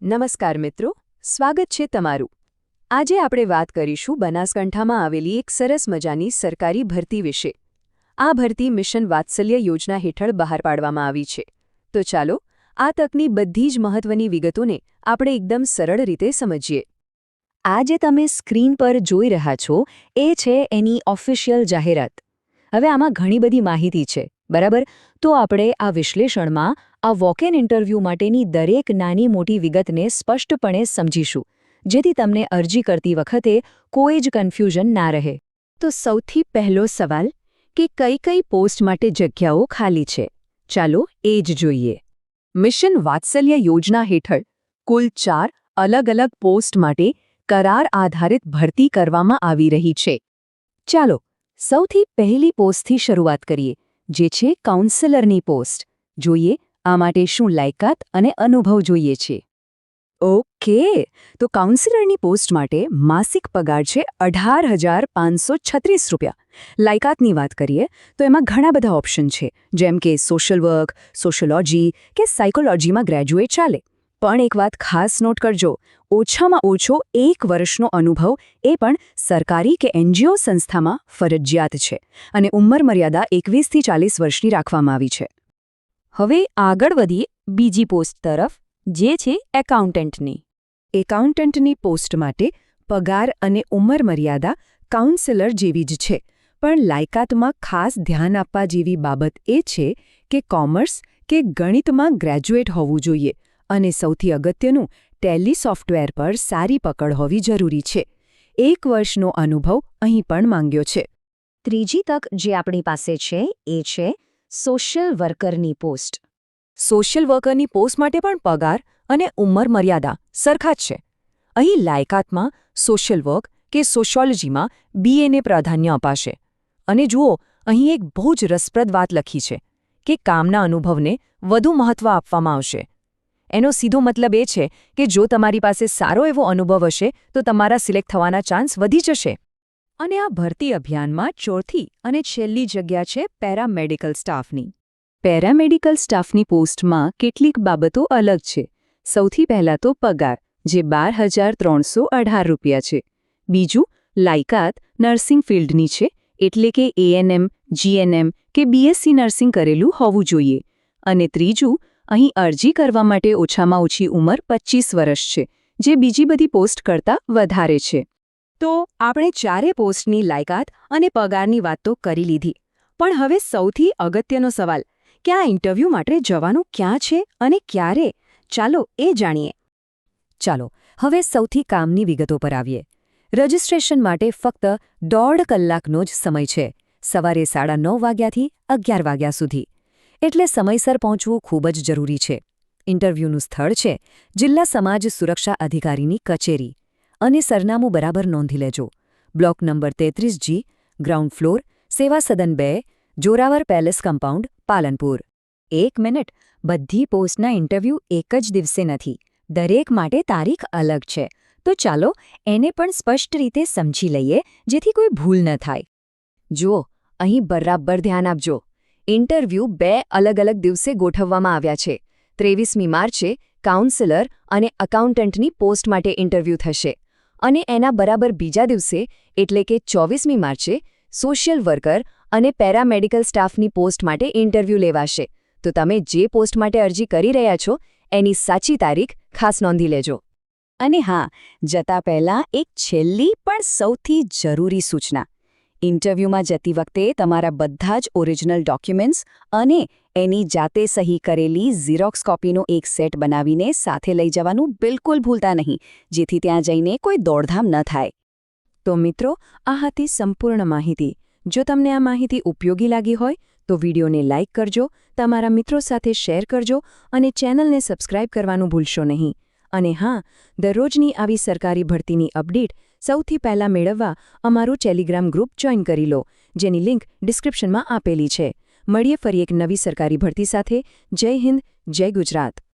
નમસ્કાર મિત્રો, સ્વાગત છે તમારું. આજે આપણે વાત કરીશું બનાસકાંઠામાં આવેલી એક સરસ મજાની સરકારી ભરતી વિશે. આ ભરતી મિશન વાત્સલ્ય યોજના હેઠળ બહાર પાડવામાં આવી છે. તો ચાલો, આ તકની બધી જ મહત્વની વિગતોને આપણે એકદમ સરળ રીતે સમજીએ. આ જે તમે સ્ક્રીન પર જોઈ રહ્યા છો એ છે એની ઓફિશિયલ જાહેરાત. હવે આમાં ઘણી બધી માહિતી છે, બરાબર? તો આપણે આ વિશ્લેષણમાં આ વોક-ઇન ઇન્ટરવ્યૂ માટેની દરેક નાની મોટી વિગતને સ્પષ્ટપણે સમજીશું, જેથી તમને અરજી કરતી વખતે કોઈ જ કન્ફ્યુઝન ના રહે. તો સૌથી પહેલો સવાલ કે કઈ કઈ પોસ્ટ માટે જગ્યાઓ ખાલી છે, ચાલો એ જ જોઈએ. મિશન વાત્સલ્ય યોજના હેઠળ કુલ 4 અલગ અલગ પોસ્ટ માટે કરાર આધારિત ભરતી કરવામાં આવી રહી છે. ચાલો સૌથી પહેલી પોસ્ટથી શરૂઆત કરીએ, જે છે કાઉન્સેલરની પોસ્ટ. જોઈએ આ માટે શું લાયકાત અને અનુભવ જોઈએ છે. ઓકે, તો કાઉન્સેલરની પોસ્ટ માટે માસિક પગાર છે 18,536 રૂપિયા. લાયકાતની વાત કરીએ તો એમાં ઘણા બધા ઓપ્શન છે, જેમ કે સોશિયલ વર્ક, સોશિયોલોજી કે સાયકોલોજીમાં ગ્રેજ્યુએટ ચાલે. પણ એક વાત ખાસ નોટ કરજો, ઓછામાં ઓછો 1 વર્ષનો અનુભવ, એ પણ સરકારી કે એનજીઓ સંસ્થામાં ફરજિયાત છે, અને ઉંમર મર્યાદા 21થી 40 વર્ષની રાખવામાં આવી છે. હવે આગળ વધીએ બીજી પોસ્ટ તરફ, જે છે એકાઉન્ટન્ટની. એકાઉન્ટન્ટની પોસ્ટ માટે પગાર અને ઉંમર મર્યાદા કાઉન્સેલર જેવી જ છે, પણ લાયકાતમાં ખાસ ધ્યાન આપવા જેવી બાબત એ છે કે કોમર્સ કે ગણિતમાં ગ્રેજ્યુએટ હોવું જોઈએ, અને સૌથી અગત્યનું, ટેલી સોફ્ટવેર પર સારી પકડ હોવી જરૂરી છે. 1 વર્ષનો અનુભવ અહીં પણ માંગ્યો છે. ત્રીજી તક જે આપણી પાસે છે એ છે સોશિયલ વર્કરની પોસ્ટ. સોશિયલ વર્કરની પોસ્ટ માટે પણ પગાર અને ઉંમર મર્યાદા સરખા જ છે. અહીં લાયકાતમાં સોશિયલ વર્ક કે સોશિયોલોજીમાં BA પ્રાધાન્ય અપાશે. અને જુઓ, અહીં એક બહુ જ રસપ્રદ વાત લખી છે કે કામના અનુભવને વધુ મહત્વ આપવામાં આવશે. એનો સીધો મતલબ એ છે કે જો તમારી પાસે સારો એવો અનુભવ હશે તો તમારા સિલેક્ટ થવાના ચાન્સ વધી જશે. અને આ ભરતી અભિયાનમાં ચોથી અને છેલ્લી જગ્યા છે પેરામેડિકલ સ્ટાફની. પેરામેડિકલ સ્ટાફની પોસ્ટમાં કેટલીક બાબતો અલગ છે. સૌથી પહેલાં તો પગાર, જે 12,318 રૂપિયા છે. બીજું, લાયકાત નર્સિંગ ફિલ્ડની છે, એટલે કે ANM, GNM કે BSc નર્સિંગ કરેલું હોવું જોઈએ. અને ત્રીજું, અહીં અરજી કરવા માટે ઓછામાં ઓછી ઉંમર 25 વર્ષ છે, જે બીજી બધી પોસ્ટ કરતાં વધારે છે. તો આપણે 4 પોસ્ટની લાયકાત અને પગારની વાત તો કરી લીધી, પણ હવે સૌથી અગત્યનો સવાલ કે આ ઇન્ટરવ્યૂ માટે જવાનું ક્યાં છે અને ક્યારે, ચાલો એ જાણીએ. ચાલો હવે સૌથી કામની વિગતો પર આવીએ. રજિસ્ટ્રેશન માટે ફક્ત 1.5 કલાકનો જ સમય છે, સવારે 9:30 વાગ્યાથી 11 વાગ્યા સુધી. એટલે સમયસર પહોંચવું ખૂબ જ જરૂરી છે. ઇન્ટરવ્યૂનું સ્થળ છે જિલ્લા સમાજ સુરક્ષા અધિકારીની કચેરી. અને સરનામું બરાબર નોંધી લેજો. Block number 33G, ground floor, સેવા સદન 2, Zorawar palace compound, Palanpur. 1 minute, બધી પોસ્ટના ઇન્ટરવ્યૂ એક જ દિવસે નથી. દરેક માટે તારીખ અલગ છે. તો ચાલો એને પણ સ્પષ્ટ રીતે સમજી લઈએ, જેથી કોઈ ભૂલ ન થાય. જુઓ, અહીં બરાબર ધ્યાન આપજો. ઇન્ટરવ્યૂ 2 અલગ અલગ દિવસે ગોઠવવામાં આવ્યા છે. 23મી માર્ચે કાઉન્સેલર અને અકાઉન્ટન્ટની પોસ્ટ માટે ઇન્ટરવ્યૂ થશે, અને એના બરાબર બીજા દિવસે એટલે કે 24મી માર્ચે સોશિયલ વર્કર અને પેરામેડિકલ સ્ટાફની પોસ્ટ માટે ઇન્ટરવ્યૂ લેવાશે. તો તમે જે પોસ્ટ માટે અરજી કરી રહ્યા છો એની સાચી તારીખ ખાસ નોંધી લેજો. અને હા, જતા પહેલાં એક છેલ્લી પણ સૌથી જરૂરી સૂચના. ઇન્ટરવ્યૂમાં જતી વખતે તમારા બધા જ ઓરિજિનલ ડોક્યુમેન્ટ્સ અને એની જાતે સહી કરેલી ઝેરોક્સ કોપીનો એક સેટ બનાવીને સાથે લઈ જવાનું બિલકુલ ભૂલતા નહીં, જેથી ત્યાં જઈને કોઈ દોડધામ ન થાય. તો મિત્રો, આ હતી સંપૂર્ણ માહિતી. જો તમને આ માહિતી ઉપયોગી લાગી હોય તો વિડીયોને લાઇક કરજો, તમારા મિત્રો સાથે શેર કરજો અને ચેનલને સબસ્ક્રાઇબ કરવાનું ભૂલશો નહીં. અને હા, દરરોજની આવી સરકારી ભરતીની અપડેટ સૌથી પહેલાં મેળવવા અમારું ટેલિગ્રામ ગ્રુપ જોઈન કરી લો, જેની લિંક ડિસ્ક્રિપ્શનમાં આપેલી છે. મળીએ ફરી એક નવી સરકારી ભરતી સાથે. જય હિન્દ, જય ગુજરાત.